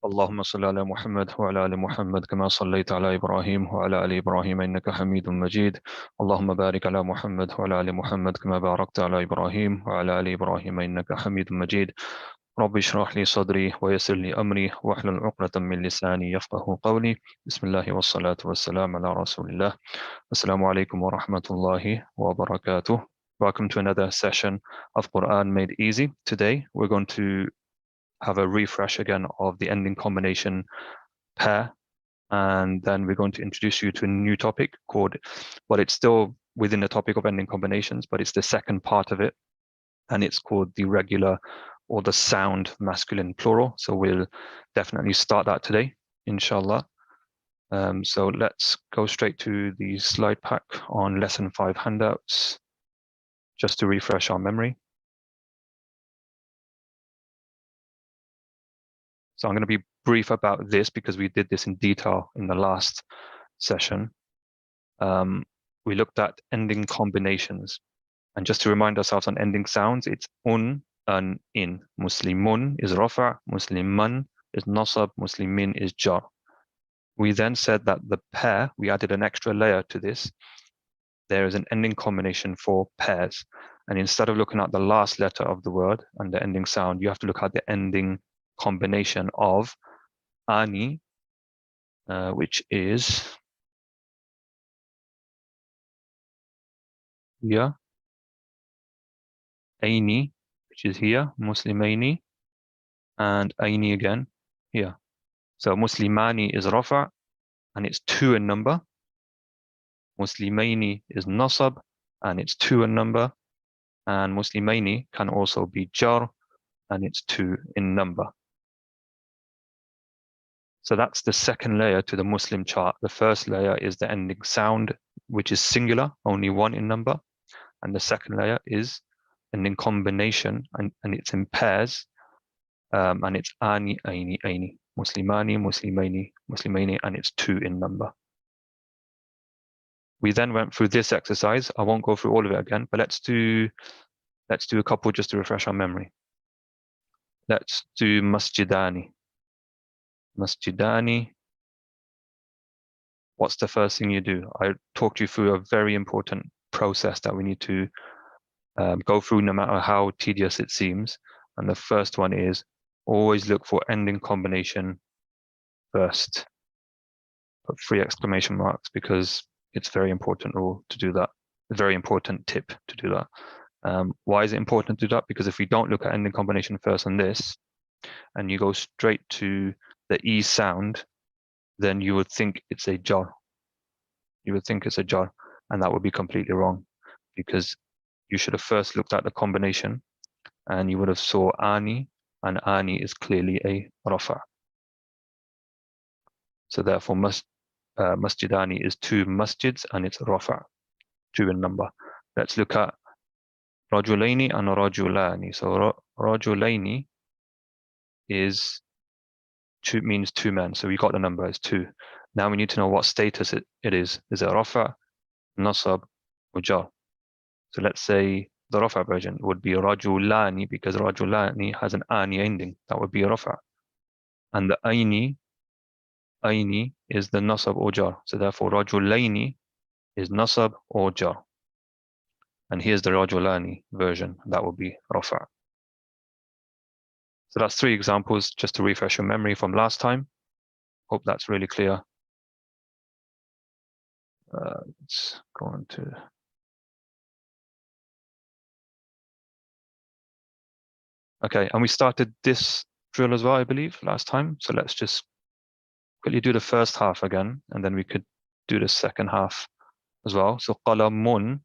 اللهم صل على محمد وعلى آل محمد كما صليت على إبراهيم وعلى آل إبراهيم إنك حميد مجيد. اللهم بارك على محمد وعلى آل محمد كما باركت على إبراهيم وعلى آل إبراهيم إنك حميد مجيد. رب اشرح لي صدري ويسر لي أمري واحلل عقدة من لساني يفقه قولي. بسم الله والصلاة والسلام على رسول الله. Assalamu alaikum wa rahmatullahi wa barakatuh. Welcome to another session of Quran Made Easy. Today we're going to have a refresh again of the ending combination pair, and then we're going to introduce you to a new topic called, well, it's still within the topic of ending combinations, but it's the second part of it, and it's called the regular or the sound masculine plural. So we'll definitely start that today, inshallah. So let's go straight to the slide pack on lesson 5 handouts, just to refresh our memory. So I'm going to be brief about this because we did this in detail in the last session. We looked at ending combinations. And just to remind ourselves on ending sounds, it's un, an, in. Muslimun is rafa, musliman is nasab, muslimin is jar. We then said that the pair, we added an extra layer to this. There is an ending combination for pairs. And instead of looking at the last letter of the word and the ending sound, you have to look at the ending combination of ani, which is here, aini, which is here, muslimaini, and aini again here. So muslimani is rafa, and it's 2 in number. Muslimaini is nasab, and it's 2 in number. And muslimaini can also be jar, and it's 2 in number. So that's the second layer to the Muslim chart. The first layer is the ending sound, which is singular, only 1 in number. And the second layer is ending combination, and it's in pairs, and it's ani, aini, aini. Muslimani, muslimaini, muslimaini, and it's 2 in number. We then went through this exercise. I won't go through all of it again, but let's do a couple just to refresh our memory. Let's do masjidani. Masjidani. What's the first thing you do? I talked you through a very important process that we need to go through no matter how tedious it seems. And the first one is always look for ending combination first. Put 3 exclamation marks because it's a very important rule to do that. A very important tip to do that. Why is it important to do that? Because if we don't look at ending combination first on this, and you go straight to the E sound, then you would think it's a jar. You would think it's a jar, and that would be completely wrong, because you should have first looked at the combination, and you would have saw ani, and ani is clearly a rafa. So therefore, masjidani is 2 masjids, and it's rafa, 2 in number. Let's look at rajulaini and rajulani. So rajulaini is 2, means 2 men. So we got the number as 2. Now we need to know what status it is. Is it rafa, nasab, or jar? So let's say the rafa version would be rajulani, because rajulani has an ani ending. That would be rafa. And the aini is the nasab or jar. So therefore rajulaini is nasab or jar. And here's the rajulani version. That would be rafa. So that's 3 examples just to refresh your memory from last time. Hope that's really clear. Let's go on to... Okay, and we started this drill as well, I believe, last time. So let's just quickly do the first half again, and then we could do the second half as well. So qalamun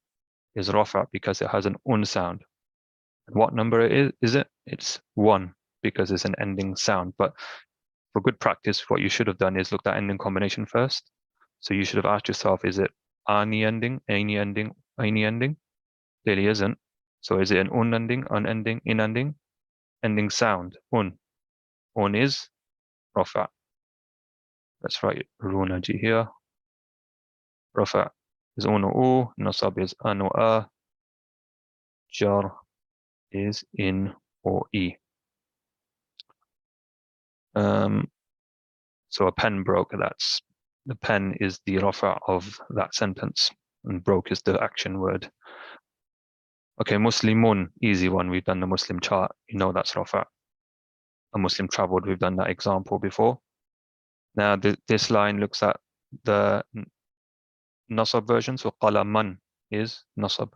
is rafa because it has an un sound. And what number is it? It's 1 because it's an ending sound. But for good practice, what you should have done is looked at ending combination first. So you should have asked yourself, is it ani ending, aini ending, aini ending? Clearly isn't. So is it an un ending, unending, in ending? Ending sound, un. Un is rafa. Let's write runaji here. Rafa is unu u, nasab is anu a, jar is in or e. So a pen broke, that's the pen is the rafa of that sentence, and broke is the action word. Okay, Muslimun, easy one. We've done the Muslim chart. You know that's rafa. A Muslim traveled. We've done that example before. Now this line looks at the nasab version. So qalaman is nasab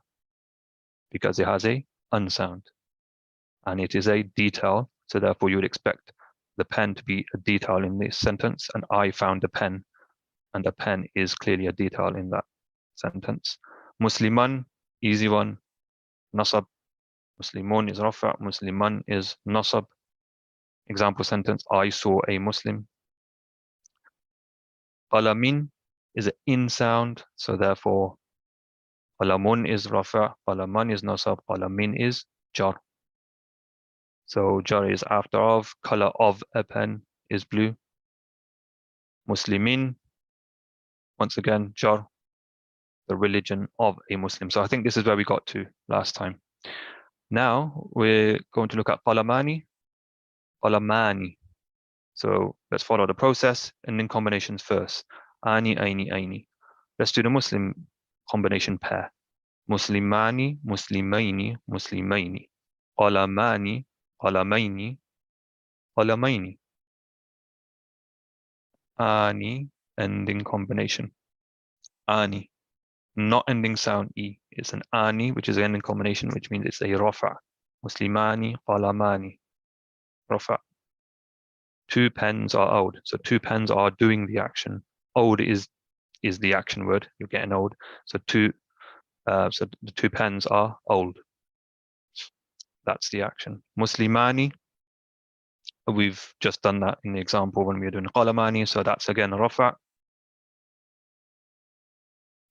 because it has a unsound, and it is a detail. So therefore, you would expect the pen to be a detail in this sentence. And I found a pen, and a pen is clearly a detail in that sentence. Musliman, easy one. Nasab. Muslimun is rafa. Musliman is nasab. Example sentence: I saw a Muslim. Qalamin is an in sound, so therefore qalamun is rafa, qalaman is nasab, qalamin is jar. So jar is after of, color of a pen is blue. Muslimin, once again, jar, the religion of a Muslim. So I think this is where we got to last time. Now we're going to look at qalamani, qalamani. So let's follow the process and then combinations first. Ani, aini, aini. Let's do the Muslim combination pair. Muslimani, muslimaini, muslimaini. Qalamani, qalamaini, qalamaini. Ani, ending combination. Ani, not ending sound E. It's an ani, which is an ending combination, which means it's a rafa. Muslimani, qalamani. Rafa. Two pens are old. So two pens are doing the action. Old is the action word. You're getting old. So so the two pens are old. That's the action. Muslimani, we've just done that in the example when we were doing qalamani. So that's again rafa.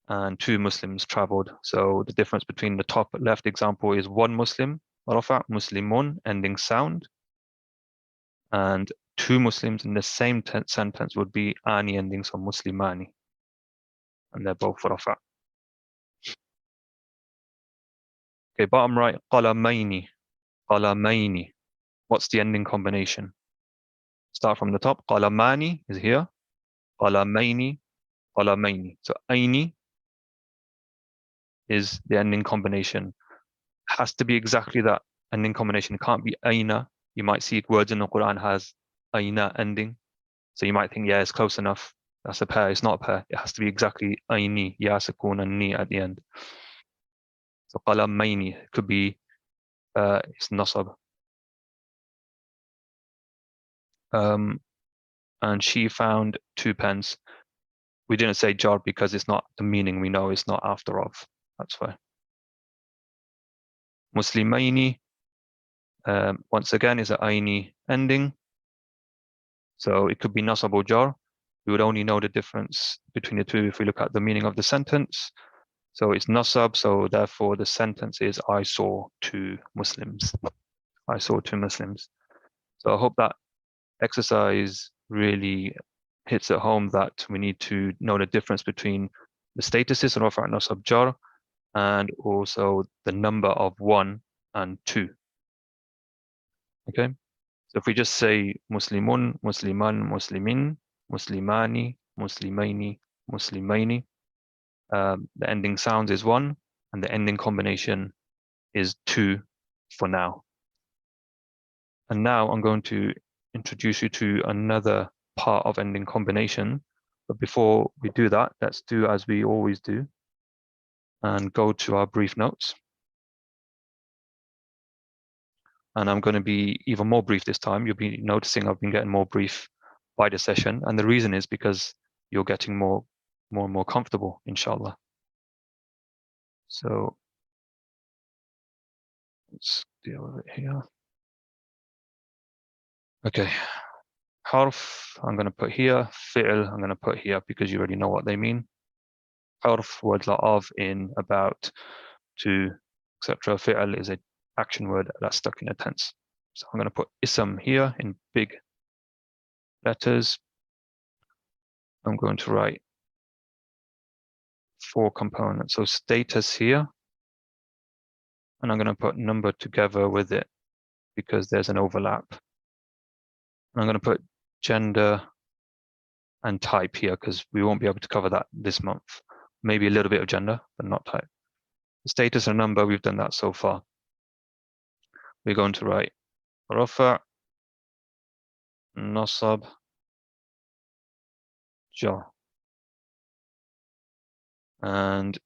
And two Muslims traveled. So the difference between the top left example is one Muslim, rafa, muslimun, ending sound. And two Muslims in the same sentence would be ani ending, so muslimani. And they're both rafa. Okay, bottom right, qalamaini, qalamaini. What's the ending combination? Start from the top. Qalamani is here. Qalamaini, qalamaini. So aini is the ending combination. Has to be exactly that ending combination. It can't be aina. You might see words in the Quran has aina ending. So you might think, yeah, it's close enough. That's a pair. It's not a pair. It has to be exactly aini, ya sukun and ni at the end. So qalamaini could be it's nasab. And she found two pens. We didn't say jar because it's not the meaning we know. It's not after of. That's why. Muslimaini, once again, is an aini ending. So it could be nasab or jar. We would only know the difference between the two if we look at the meaning of the sentence. So it's nasab, so therefore the sentence is I saw two Muslims. I saw two Muslims. So I hope that exercise really hits at home that we need to know the difference between the statuses of rafa' nasab jar and also the number of 1 and 2. Okay, so if we just say muslimun, musliman, muslimin, muslimani, muslimaini, muslimaini, the ending sounds is 1 and the ending combination is 2 for now. And now I'm going to introduce you to another part of ending combination. But before we do that, let's do as we always do and go to our brief notes. And I'm going to be even more brief this time. You'll be noticing I've been getting more brief by the session. And the reason is because you're getting more and more comfortable, inshallah. So let's deal with it here. Okay. Harf, I'm going to put here. Fi'l, I'm going to put here because you already know what they mean. Harf, words like of, in, about, to, etc. Fi'l is an action word that's stuck in a tense. So I'm going to put ism here in big letters. I'm going to write 4 components. So status here. And I'm going to put number together with it because there's an overlap. And I'm going to put gender and type here, because we won't be able to cover that this month. Maybe a little bit of gender, but not type. Status and number, we've done that so far. We're going to write rafa, nasab, jar. And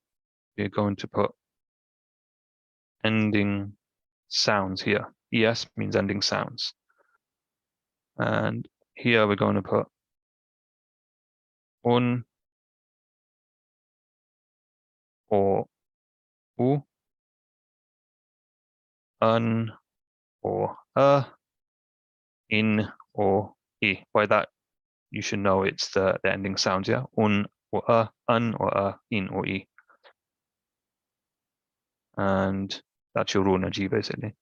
we're going to put ending sounds here. Es means ending sounds. And here we're going to put un or u, un or in or I. By that, you should know it's the ending sounds, yeah? Un or un or in or I. And that's your raw energy, basically.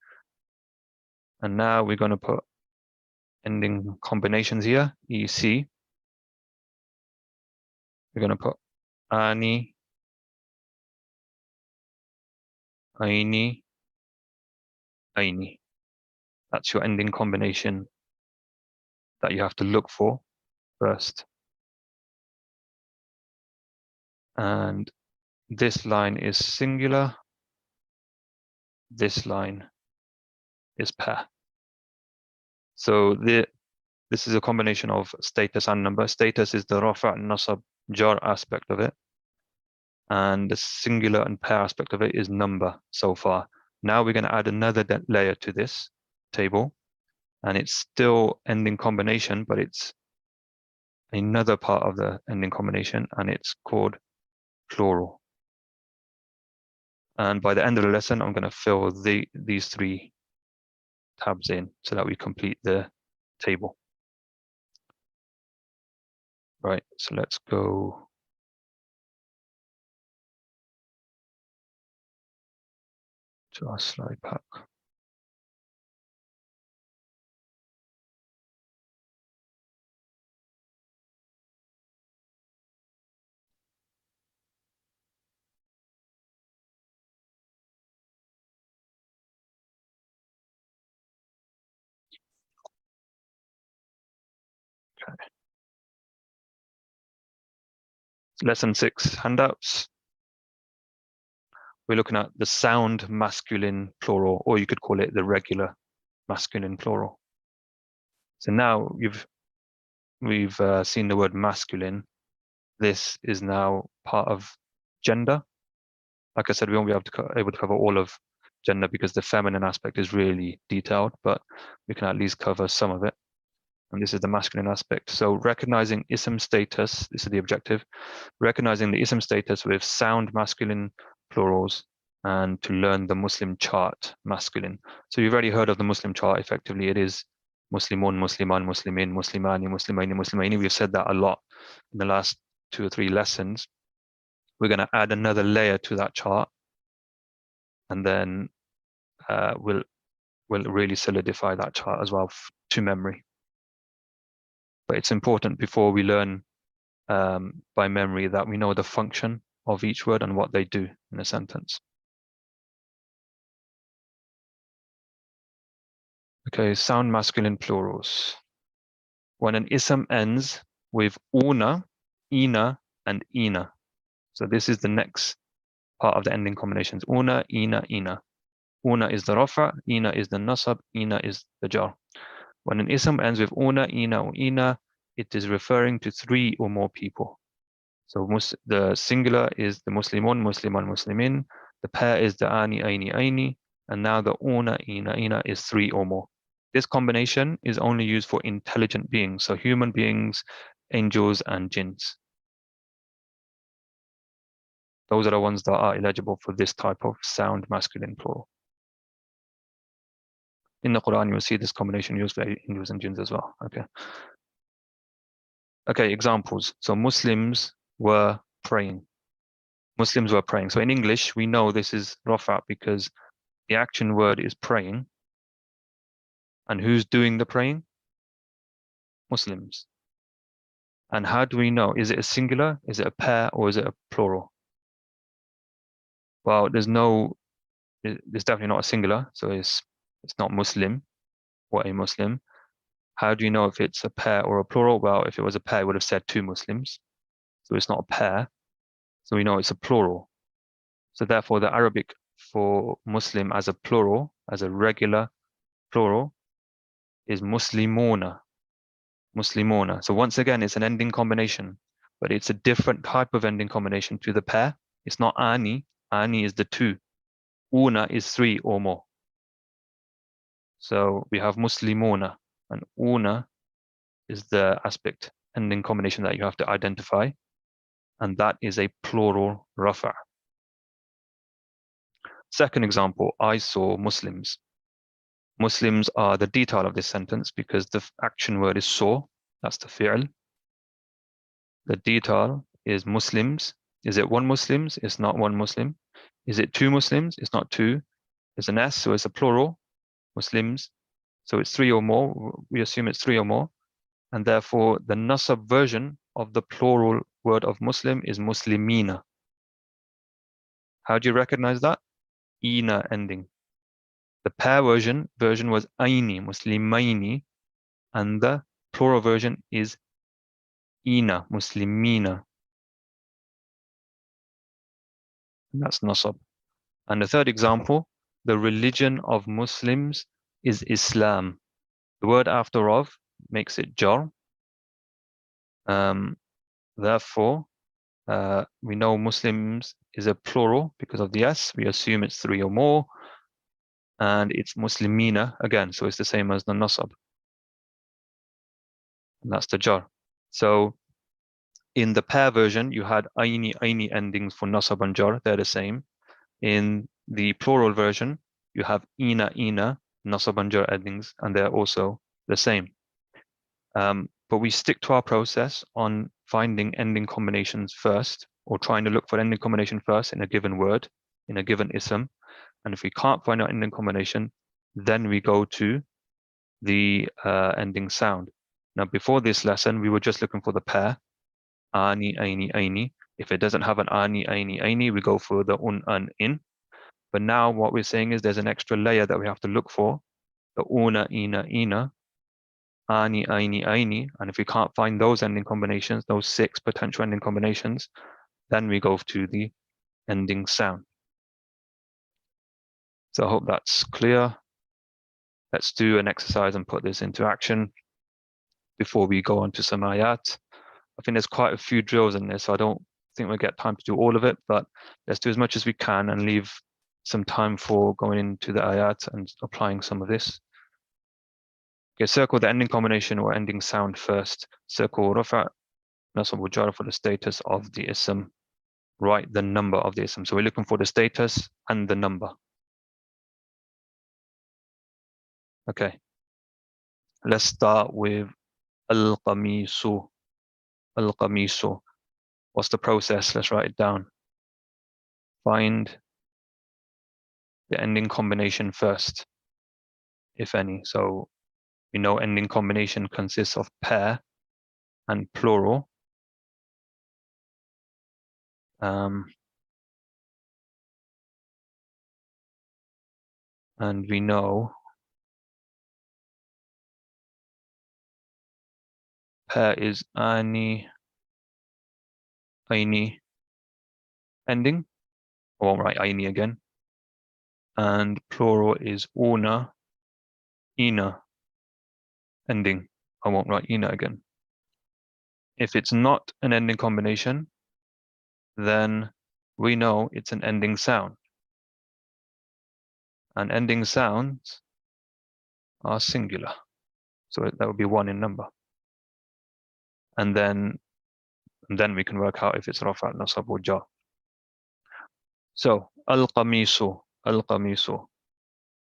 And now we're going to put ending combinations here, EC. We're going to put ani, aini, aini. That's your ending combination that you have to look for first. And this line is singular. This line is pair. So this is a combination of status and number. Status is the rafa and nasab jar aspect of it. And the singular and pair aspect of it is number so far. Now we're going to add another layer to this table. And it's still ending combination, but it's another part of the ending combination, and it's called plural. And by the end of the lesson, I'm going to fill these three tabs in so that we complete the table. Right, so let's go to our slide pack. Okay. Lesson 6 handouts. We're looking at the sound masculine plural, or you could call it the regular masculine plural. So now we've seen the word masculine. This is now part of gender. Like I said, we won't be able to cover all of gender because the feminine aspect is really detailed, but we can at least cover some of it. And this is the masculine aspect. So recognizing ism status, this is the objective, recognizing the ism status with sound masculine plurals and to learn the Muslim chart masculine. So you've already heard of the Muslim chart. Effectively, it is Muslimun, Musliman, Muslimin, Muslimani, Muslimaini, Muslimaini. We've said that a lot in the last 2 or 3 lessons. We're going to add another layer to that chart, and then we'll really solidify that chart as well to memory. But it's important before we learn by memory that we know the function of each word and what they do in a sentence. Okay, sound masculine plurals. When an ism ends with una, ina, and ina. So this is the next part of the ending combinations. Una, ina, ina. Una is the rafa, ina is the nasab, ina is the jar. When an ism ends with una, ina, or ina, it is referring to 3 or more people. So the singular is the Muslimun, Musliman, Muslimin. The pair is the ani, aini, aini. And now the una, ina, ina is 3 or more. This combination is only used for intelligent beings, so human beings, angels, and jinns. Those are the ones that are eligible for this type of sound masculine plural. In the Quran, you'll see this combination used for angels and jinns as well. Okay. Okay, examples. So Muslims were praying. Muslims were praying. So in English, we know this is rafa because the action word is praying. And who's doing the praying? Muslims. And how do we know? Is it a singular? Is it a pair? Or is it a plural? Well, there's definitely not a singular. So it's not Muslim or a Muslim. How do you know if it's a pair or a plural? Well, if it was a pair, it would have said two Muslims. So it's not a pair. So we know it's a plural. So therefore, the Arabic for Muslim as a plural, as a regular plural, is Muslimuna. Muslimuna. So once again, it's an ending combination, but it's a different type of ending combination to the pair. It's not ani. Ani is the two. Una is three or more. So we have Muslimuna, and una is the aspect ending combination that you have to identify, and that is a plural rafa'. Second example, I saw Muslims. Muslims are the detail of this sentence because the action word is saw. That's the fi'l. The detail is Muslims. Is it one Muslims? It's not one Muslim. Is it two Muslims? It's not two. It's an S, so it's a plural, Muslims. So it's three or more. We assume it's three or more. And therefore, the nasab version of the plural word of Muslim is Muslimina. How do you recognize that? Ina ending. The pair version was Aini, Muslimaini, and the plural version is Ina, Muslimina. And that's nasab. And the third example, the religion of Muslims is Islam. The word after of makes it jar. Therefore, we know Muslims is a plural because of the S. We assume it's three or more. And it's Muslimina again, so it's the same as the nasab. And that's the jar. So in the pair version, you had aini endings for nasab and jar. They're the same. In the plural version, you have ina, nasab and jar endings, and they're also the same. But we stick to our process on finding ending combinations first, or trying to look for ending combination first in a given word, in a given ism. And if we can't find our ending combination, then we go to the ending sound. Now, before this lesson, we were just looking for the pair, ani, aini. If it doesn't have an ani, aini, we go for the an, in. But now what we're saying is there's an extra layer that we have to look for, the una, ina, ani, aini. And if we can't find those ending combinations, those 6 potential ending combinations, then we go to the ending sound. So I hope that's clear. Let's do an exercise and put this into action before we go on to some ayat. I think there's quite a few drills in this, so I don't think we'll get time to do all of it, but let's do as much as we can and leave some time for going into the ayat and applying some of this. Okay, circle the ending combination or ending sound first. Circle rafa', nasab wa jar for the status of the ism. Write the number of the ism. So we're looking for the status and the number. Okay. Let's start with al-qamisu. Al-qamisu. What's the process? Let's write it down. Find the ending combination first, if any. So we know ending combination consists of pair and plural. And we know pair is ani, aini ending. I won't write aini again. And plural is una, ina ending. I won't write ina again. If it's not an ending combination, then we know it's an ending sound. And ending sounds are singular. So that would be 1 in number. And then we can work out if it's rafa', nasab, or jar. So al-qamisu.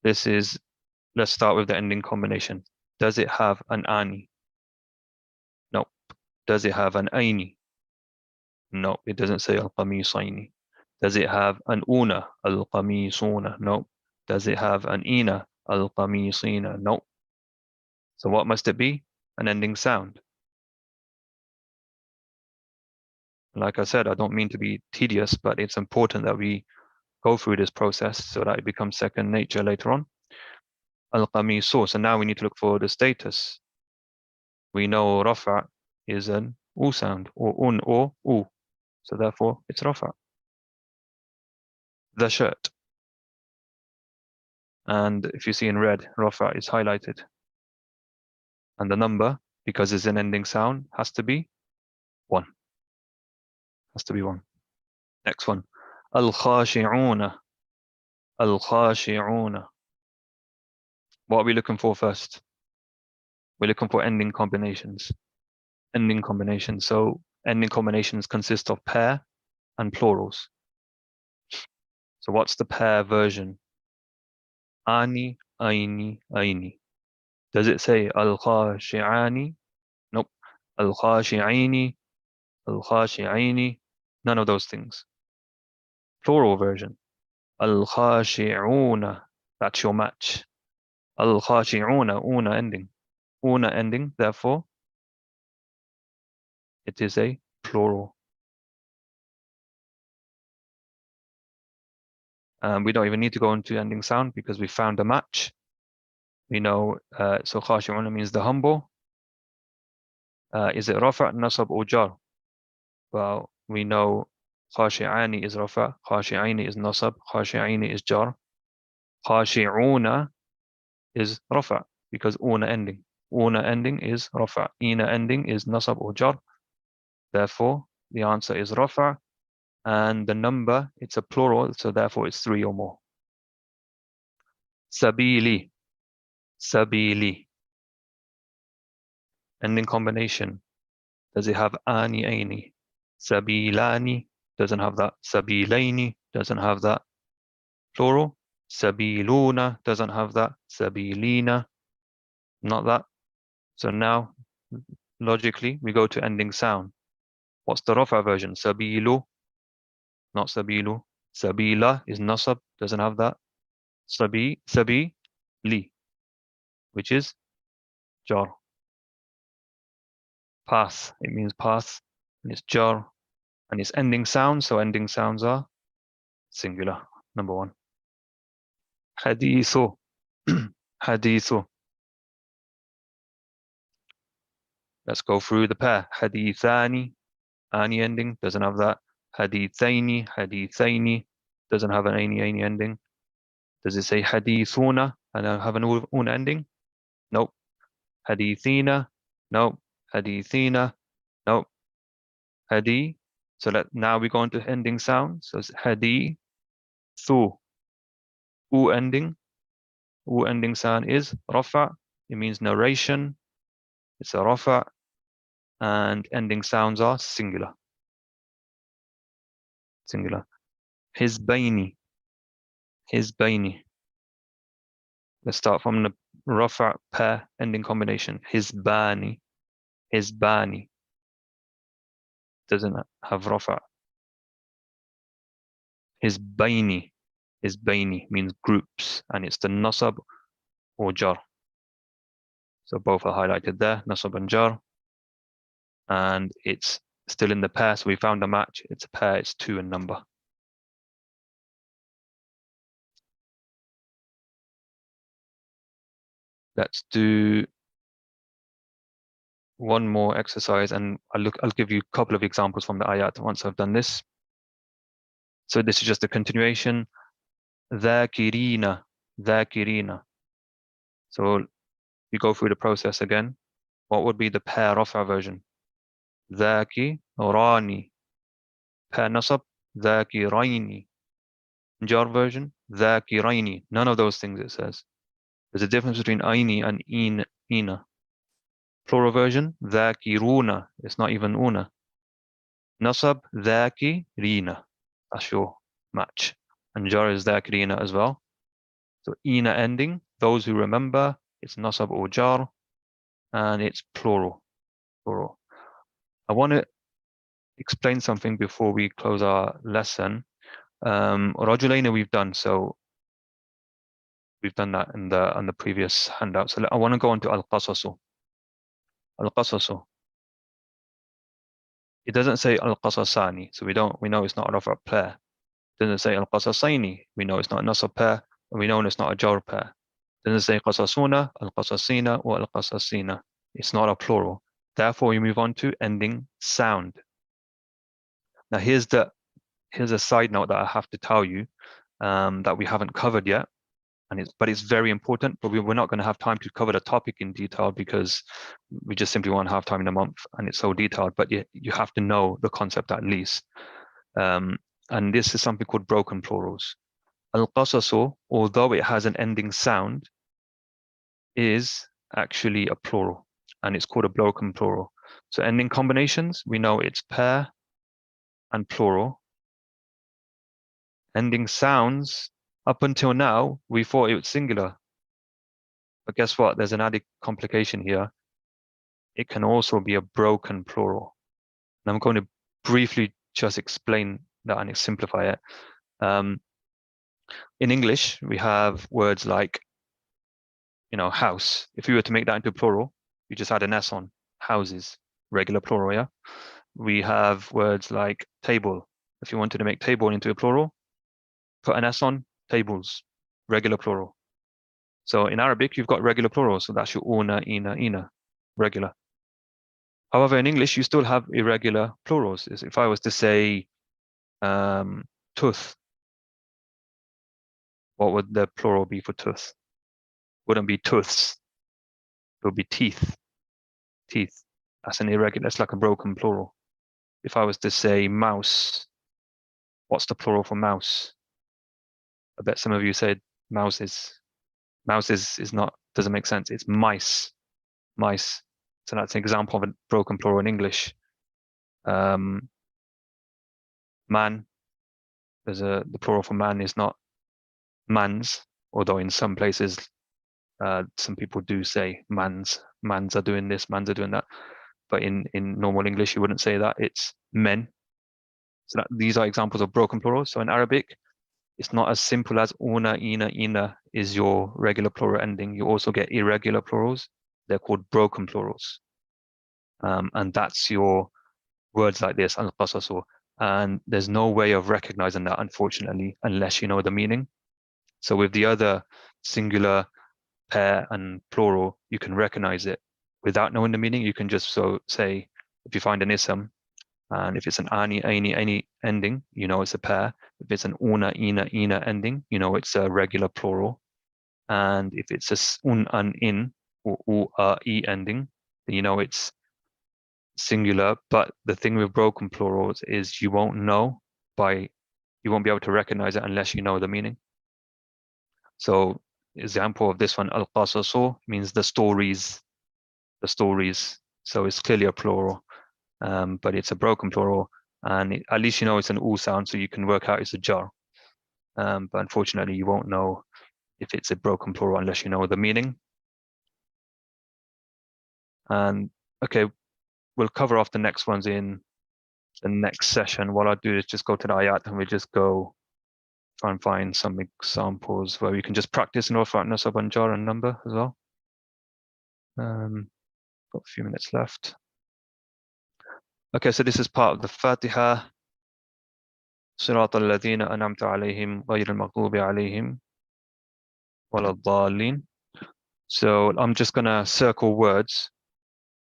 This is, let's start with the ending combination. Does it have an ani? No. Does it have an aini? No, it doesn't say al-qamisaini. Does it have an una? Al-qamisuna? No. Does it have an ina? Al-qamisina? No. So what must it be? An ending sound. Like I said, I don't mean to be tedious, but it's important that we go through this process so that it becomes second nature later on. Al-qamisu. So now we need to look for the status. We know rafa is an u sound, or un or u. So therefore, it's rafa. The shirt. And if you see in red, rafa is highlighted. And the number, because it's an ending sound, has to be 1. Has to be 1. Next one. Al-khashi'una. Al-khashi'una. What are we looking for first? We're looking for ending combinations. Ending combinations. So ending combinations consist of pair and plurals. So what's the pair version? Ani, aini, aini. Does it say al-khashi'ani? Nope. Al-khashi'aini, al-khashi'aini. None of those things. Plural version. Al-khashi'una. That's your match. Al-khashi'una, una ending. Una ending, therefore, it is a plural. We don't even need to go into ending sound because we found a match. We know, so khashi'una means the humble. Is it rafa', nasab, or jar? Well, we know khashi'ani is rafa', khashi'aini is nasab, khashi'aini is jar. Khashi'una is rafa' because una ending. Una ending is rafa'. Ina ending is nasab or jar. Therefore, the answer is rafa'. And the number, it's a plural, so therefore it's 3 or more. Sabili. Sabili. Ending combination. Does it have ani, aini? Sabilani doesn't have that. Sabilaini doesn't have that. Plural. Sabiluna doesn't have that. Sabilina, not that. So now, logically, we go to ending sound. What's the rafa version? Sabilu, not sabilu. Sabila is nasab, doesn't have that. Sabi, li, which is jar. Path, it means path, and it's jar, and it's ending sound, so ending sounds are singular. Number 1. Hadithu. Hadithu. Let's go through the pair. Hadithani, ani ending, doesn't have that. Hadithaini, hadithaini, doesn't have an ani ending. Does it say hadithuna and have an un ending? Nope. Hadithina, nope. Hadithina, nope. Hadi. So now we go into ending sound. So it's hadi, thu. U ending. U ending sound is rafa. It means narration. It's a rafa. And ending sounds are singular. Singular. Hizbaini. Hizbaini. Let's start from the rafa pair ending combination. Hizbani. Hizbani. Doesn't have rafa. Hizbaini. Hizbaini means groups, and it's the nasab or jar. So both are highlighted there, nasab and jar. And it's still in the pair, so we found a match. It's a pair, it's 2 in number. Let's do one more exercise, and I'll give you a couple of examples from the ayat once I've done this. So this is just a continuation. Dhakirina, dhakirina. So we go through the process again. What would be the pair rafa version? Dhakirani. Pair nasab, dhakiraini. Jar version, dhakiraini. None of those things it says. There's a difference between aini and ina. Plural version, dhakiruna. It's not even una. Nasab, dhakirina. That's your match. And jar is dhakirina as well. So ina ending, those who remember, it's nasab or jar, and it's plural. Plural. I want to explain something before we close our lesson. Rajulaina we've done, so we've done that on the previous handout. So I want to go into al-qasasu. Al-qasasu. It doesn't say al-qasasani, so we know it's not a rafa pair. It doesn't say al-qasasaini, we know it's not a nasab pair, and we know it's not a jar pair. It doesn't say qasasuna, al-qasasina, or al-qasasina. It's not a plural. Therefore, we move on to ending sound. Now, here's a side note that I have to tell you that we haven't covered yet, but it's very important. But we're not going to have time to cover the topic in detail because we just simply won't have time in a month, and it's so detailed. But you have to know the concept at least. And this is something called broken plurals. Al-qasasu, although it has an ending sound, is actually a plural, and it's called a broken plural. So ending combinations, we know it's pair and plural. Ending sounds, up until now, we thought it was singular. But guess what? There's an added complication here. It can also be a broken plural. And I'm going to briefly just explain that and simplify it. In English, we have words like, house. If you were to make that into plural, you just add an S on, houses, regular plural, yeah? We have words like table. If you wanted to make table into a plural, put an S on, tables, regular plural. So in Arabic, you've got regular plural, so that's your una, ina, regular. However, in English, you still have irregular plurals. If I was to say tooth, what would the plural be for tooth? Wouldn't be tooths. It would be teeth. Teeth. That's an irregular. It's like a broken plural. If I was to say mouse, what's the plural for mouse? I bet some of you said mouses. Mouse is not, doesn't make sense. It's mice. Mice. So that's an example of a broken plural in English. Man. The plural for man is not mans, although in some places some people do say mans. Mans are doing this, mans are doing that. But in normal English, you wouldn't say that. It's men. So these are examples of broken plurals. So in Arabic, it's not as simple as una, ina is your regular plural ending. You also get irregular plurals. They're called broken plurals. And that's your words like this, al-qasasu. And there's no way of recognizing that, unfortunately, unless you know the meaning. So with the other singular, pair, and plural, you can recognize it. Without knowing the meaning, you can just say, if you find an ism, and if it's an ani, aini, any ending, you know it's a pair. If it's an una, ina ending, you know it's a regular plural. And if it's a an, in, or u, e ending, then you know it's singular. But the thing with broken plurals is you won't be able to recognize it unless you know the meaning. So example of this one, al-qasasu means the stories. So it's clearly a plural, but it's a broken plural, and at least you know it's an u sound, so you can work out it's a jar. But unfortunately, you won't know if it's a broken plural unless you know the meaning. And okay, we'll cover off the next ones in the next session. What I'll do is just go to the ayat and we just go try and find some examples where we can just practice in rafa, nasab, and jar and number as well. Got a few minutes left. Okay, so this is part of the Fatiha. صراط الذين أنعمت عليهم غير المغضوب عليهم ولا الضالين. So I'm just going to circle words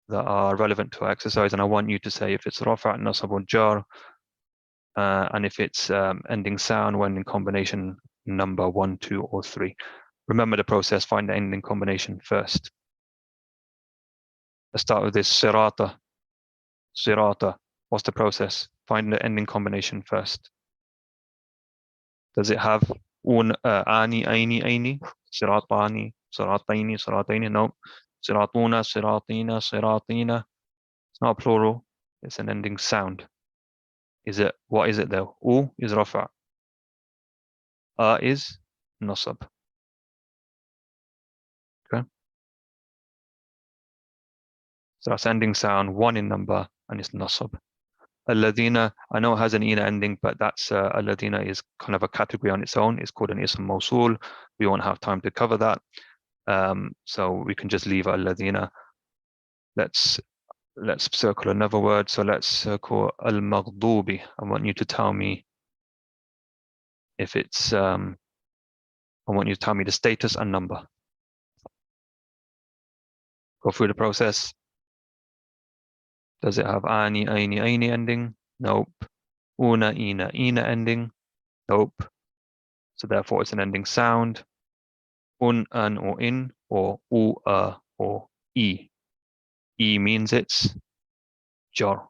that are relevant to our exercise, and I want you to say if it's rafa', nasab, or jar, and if it's ending sound when in combination number 1, 2, or 3. Remember the process, find the ending combination first. Let's start with this sirata. Sirata. What's the process? Find the ending combination first. Does it have ani, aini, aini? Siratani, sirataini, sirataini? No. Siratuna, siratina, siratina. It's not a plural. It's an ending sound. What is it though? U is rafa. Is nasab. Okay. So that's ending sound, 1 in number, and it's nasab. Alladina, I know it has an ina ending, but that's alladina is kind of a category on its own. It's called an ism mawsul. We won't have time to cover that. So we can just leave alladina. Let's circle another word. So let's circle al-maghdubi. I want you to tell me if it's I want you to tell me the status and number. Go through the process. Does it have ani, aini, aini ending? Nope. Una, ina ending? Nope. So therefore it's an ending sound. An, or in, or or e. E means it's jar.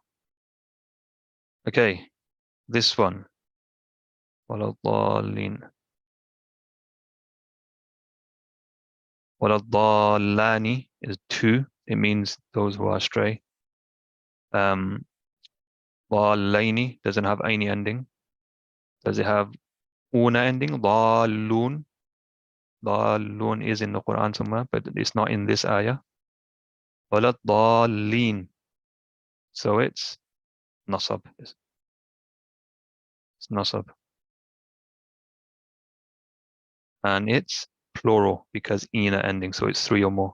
Okay, this one. وَلَضَّالِّينَ. وَلَضَّالَّانِ is two. It means those who are astray. ضَالَّيْنِ doesn't have any ending. Does it have una ending? ضَالُّونَ. ضَالُّونَ is in the Quran somewhere, but it's not in this ayah. وَلَضَّالِّينَ. So it's nasab. It's nasab. And it's plural because ina ending, so it's three or more.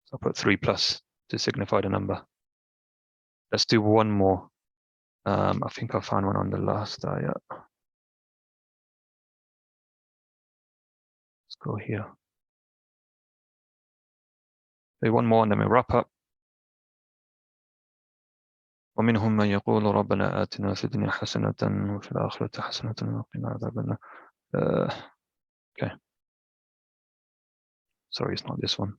So I'll put 3 plus to signify the number. Let's do one more. I think I found one on the last ayah. Let's go here. Do one more and then we wrap up. ومنهم من يقول ربنا آتنا في الدنيا حسنة وفي الآخرة حسنة وقنا عذاب النار. Okay. Sorry, it's not this one.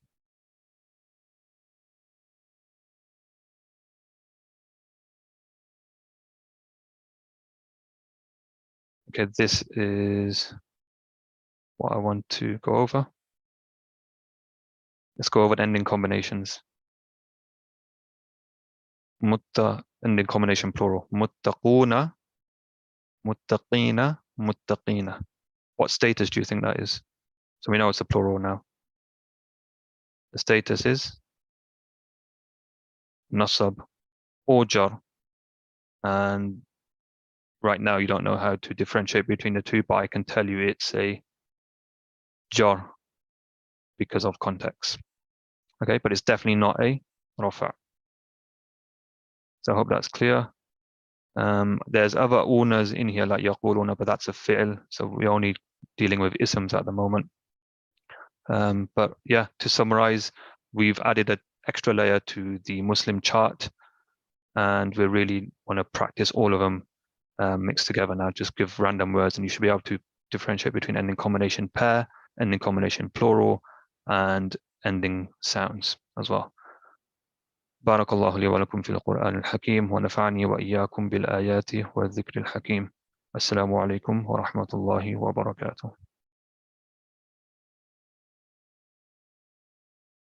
Okay, this is what I want to go over. Let's go over the ending combinations. Ending combination plural. متقون, متقين, متقين. What status do you think that is? So we know it's a plural now. The status is nasab or jar. And right now you don't know how to differentiate between the two, but I can tell you it's a jar because of context. Okay, but it's definitely not a rafa. So I hope that's clear. There's other unas in here like yaquluna, but that's a fi'l, so we're only dealing with isms at the moment. But yeah, to summarize, we've added an extra layer to the Muslim chart, and we really want to practice all of them mixed together now. Just give random words, and you should be able to differentiate between ending combination pair, ending combination plural, and ending sounds as well. بارك الله لي ولكم في القرآن الحكيم ونفعني وإياكم بالآيات والذكر الحكيم. السلام عليكم ورحمة الله وبركاته.